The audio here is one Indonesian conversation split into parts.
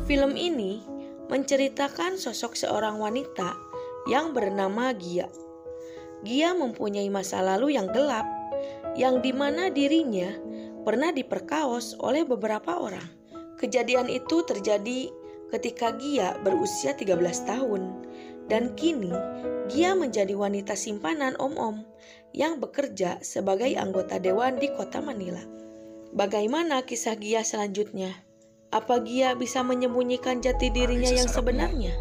Film ini menceritakan sosok seorang wanita yang bernama Gia. Gia mempunyai masa lalu yang gelap, yang dimana dirinya pernah diperkaos oleh beberapa orang. Kejadian itu terjadi ketika Gia berusia 13 tahun, dan kini Gia menjadi wanita simpanan om-om yang bekerja sebagai anggota dewan di kota Manila. Bagaimana kisah Gia selanjutnya? Apa Gia bisa menyembunyikan jati dirinya yang sebenarnya?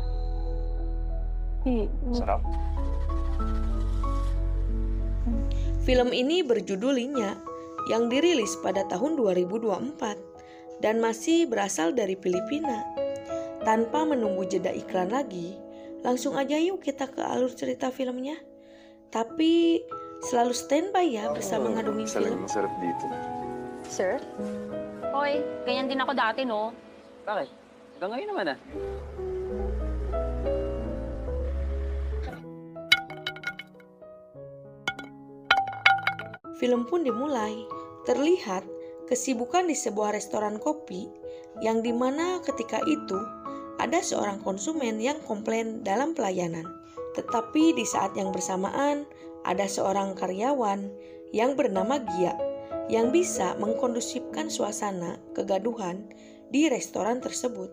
Sarap. Film ini berjudul Linya yang dirilis pada tahun 2024 dan masih berasal dari Filipina. Tanpa menunggu jeda iklan lagi, langsung aja yuk kita ke alur cerita filmnya. Tapi selalu standby ya bersama ngadungin film. Masarap dito. Sir? Hoy, ganyan din ako dati, no? Bakit? Hanggang ngayon naman Film pun dimulai. Terlihat kesibukan di sebuah restoran kopi yang dimana ketika itu ada seorang konsumen yang komplain dalam pelayanan. Tetapi di saat yang bersamaan ada seorang karyawan yang bernama Gia yang bisa mengkondusifkan suasana kegaduhan di restoran tersebut.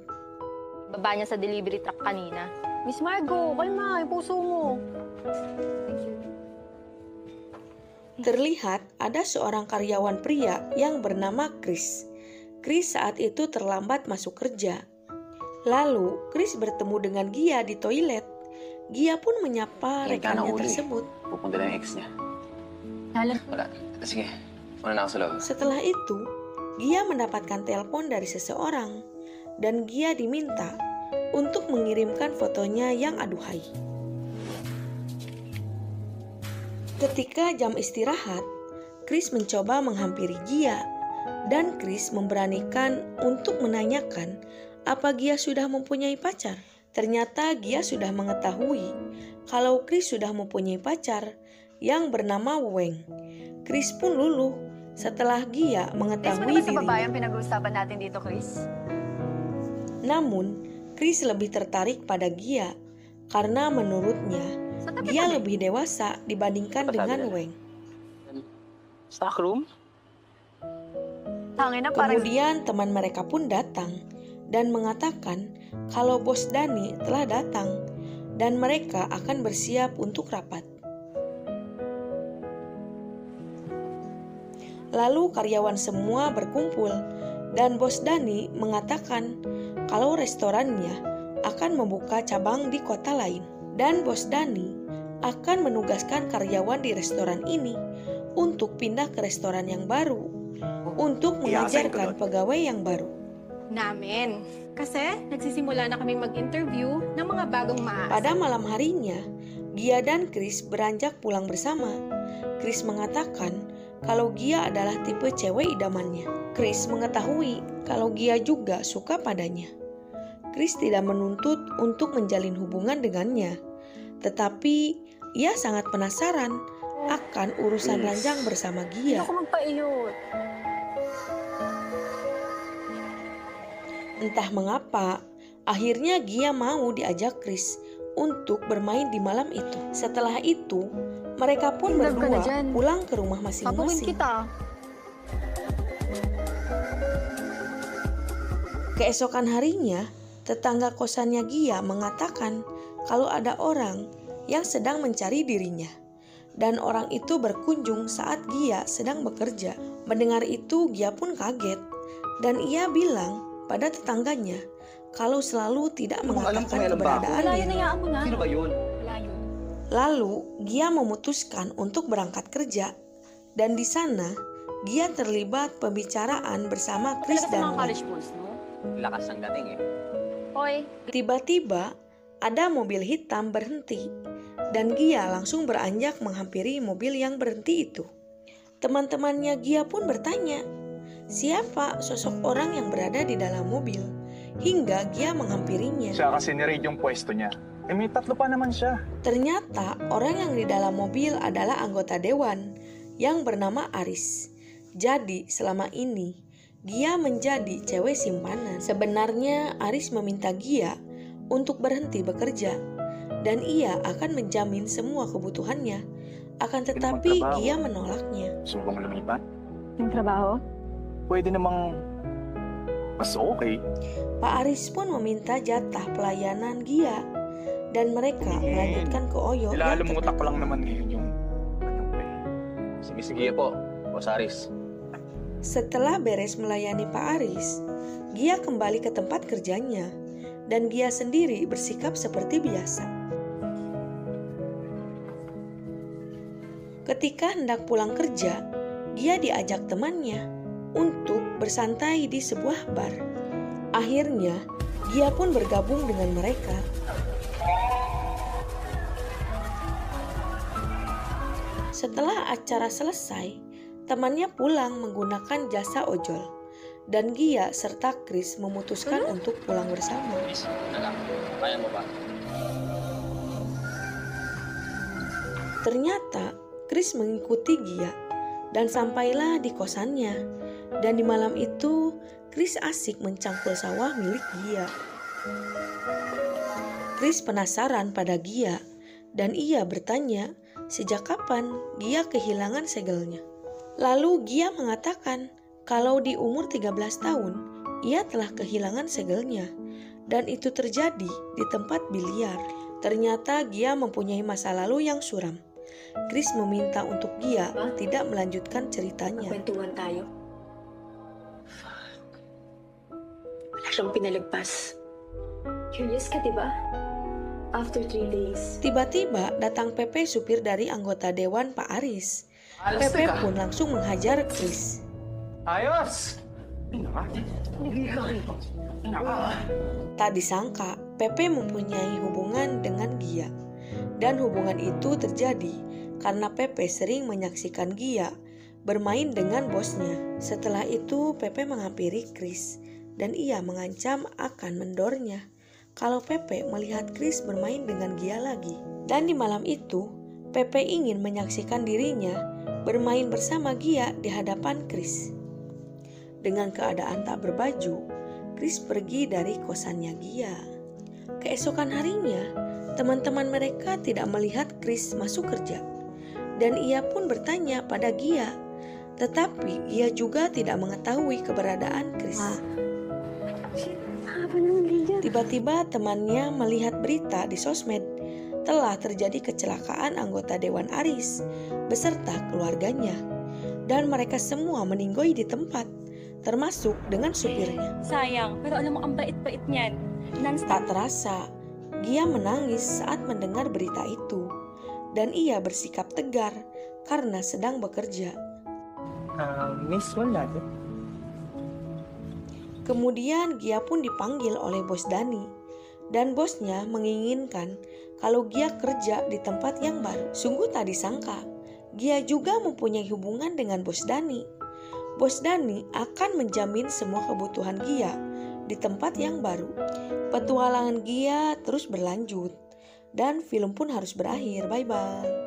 Baba niya sa delivery truck kanina. Miss Margo, kalma, yung puso mo. Terlihat ada seorang karyawan pria yang bernama Chris. Chris saat itu terlambat masuk kerja. Lalu Chris bertemu dengan Gia di toilet. Gia pun menyapa rekannya tersebut. Pupunta na yung ex niya. Wala. Sige, una na ako sa loob. Setelah itu, Gia mendapatkan telepon dari seseorang dan Gia diminta untuk mengirimkan fotonya yang aduhai. Ketika jam istirahat, Chris mencoba menghampiri Gia dan Chris memberanikan untuk menanyakan apa Gia sudah mempunyai pacar. Ternyata Gia sudah mengetahui kalau Chris sudah mempunyai pacar yang bernama Weng. Chris pun luluh setelah Gia mengetahui dirinya. Yung pinag-uusapan natin dito, Chris? Namun, Chris lebih tertarik pada Gia karena menurutnya Gia lebih dewasa dibandingkan dengan Weng. Stock room? Tangin na parang... Kemudian teman mereka pun datang dan mengatakan kalau bos Dani telah datang dan mereka akan bersiap untuk rapat. Lalu karyawan semua berkumpul dan bos Dani mengatakan kalau restorannya akan membuka cabang di kota lain. Dan bos Dani akan menugaskan karyawan di restoran ini untuk pindah ke restoran yang baru untuk mengajarkan pegawai yang baru. Namin. Kasi nagsisimula na kami mag-interview ng mga bagong maasa. Pada malam harinya, Gia dan Chris beranjak pulang bersama. Chris mengatakan kalau Gia adalah tipe cewek idamannya. Chris mengetahui kalau Gia juga suka padanya. Chris tidak menuntut untuk menjalin hubungan dengannya, tetapi ia sangat penasaran akan urusan ranjang bersama Gia. Ako magpaiyot. Entah mengapa, akhirnya Gia mau diajak Chris untuk bermain di malam itu. Setelah itu, mereka pun Tinggal ka na berdua dyan. pulang ke rumah Papawin masing-masing. kita. Keesokan harinya, tetangga kosannya Gia mengatakan kalau ada orang yang sedang mencari dirinya. Dan orang itu berkunjung saat Gia sedang bekerja. Mendengar itu, Gia pun kaget. Dan ia bilang pada tetangganya kalau selalu tidak mengatakan keberadaannya. Hayaan mo na. Sino ba yun? Wala yun. Lalu, Gia memutuskan untuk berangkat kerja. Dan di sana, Gia terlibat pembicaraan bersama Chris Talaga sa dan mga Wei. college boys, no? Lakas ng dating eh. Hoy, Tiba-tiba, ada mobil hitam berhenti. Dan Gia langsung beranjak menghampiri mobil yang berhenti itu. Teman-temannya Gia pun bertanya, siapa sosok orang yang berada di dalam mobil? Hingga Gia menghampirinya. Siya kasi ni-raid yung pwesto niya. Eh may tatlo pa naman siya. Ternyata orang yang di dalam mobil adalah anggota dewan yang bernama Aris. Jadi selama ini Gia menjadi cewek simpanan. Sebenarnya Aris meminta Gia untuk berhenti bekerja dan ia akan menjamin semua kebutuhannya. Akan tetapi magtrabaho. Gia menolaknya. Gusto mo bang lumipat? Yung trabaho? Pwede namang mas okay. Pak Aris pun meminta jatah pelayanan Gia dan mereka melanjutkan ke Oyo yang Ilalimutak ko lang naman ngayon yung pay. Sige po, Boss Aris. Setelah beres melayani Pak Aris, Gia kembali ke tempat kerjanya dan Gia sendiri bersikap seperti biasa. Ketika hendak pulang kerja, Gia diajak temannya untuk bersantai di sebuah bar. Akhirnya, Gia pun bergabung dengan mereka. Setelah acara selesai, temannya pulang menggunakan jasa ojol, dan Gia serta Chris memutuskan untuk pulang bersama. Kaya mo ba? Ternyata Chris mengikuti Gia dan sampailah di kosannya. Dan di malam itu Chris asik mencangkul sawah milik Gia. Chris penasaran pada Gia dan ia bertanya sejak kapan Gia kehilangan segelnya. Lalu Gia mengatakan kalau di umur 13 tahun ia telah kehilangan segelnya dan itu terjadi di tempat biliar. Ternyata Gia mempunyai masa lalu yang suram. Chris meminta untuk Gia tidak melanjutkan ceritanya. Kwentuhan tayo. Wala siyang pinalagpas. Curious ka, diba? After 3 days, Tiba-tiba datang Pepe, supir dari anggota dewan Pak Aris. Pepe pun langsung menghajar Chris. Ayos! Tak disangka Pepe mempunyai hubungan dengan Gia. Dan hubungan itu terjadi karena Pepe sering menyaksikan Gia bermain dengan bosnya. Setelah itu Pepe menghampiri Chris dan ia mengancam akan mendornya kalau Pepe melihat Chris bermain dengan Gia lagi. Dan di malam itu Pepe ingin menyaksikan dirinya bermain bersama Gia di hadapan Chris. Dengan keadaan tak berbaju, Chris pergi dari kosannya Gia. Keesokan harinya, teman-teman mereka tidak melihat Chris masuk kerja. Dan ia pun bertanya pada Gia, tetapi Gia juga tidak mengetahui keberadaan Chris. Tiba-tiba temannya melihat berita di sosmed telah terjadi kecelakaan anggota Dewan Aris beserta keluarganya. Dan mereka semua meninggoy di tempat, termasuk dengan supirnya. Sayang, pero alam mo ang bait-bait niyan. Tak terasa, Gia menangis saat mendengar berita itu. Dan ia bersikap tegar karena sedang bekerja. Miss, wala. Kemudian Gia pun dipanggil oleh bos Dani. Dan bosnya menginginkan kalau Gia kerja di tempat yang baru. Sungguh tak disangka, Gia juga mempunyai hubungan dengan bos Dani. Bos Dani akan menjamin semua kebutuhan Gia di tempat yang baru. Petualangan Gia terus berlanjut dan film pun harus berakhir. Bye-bye.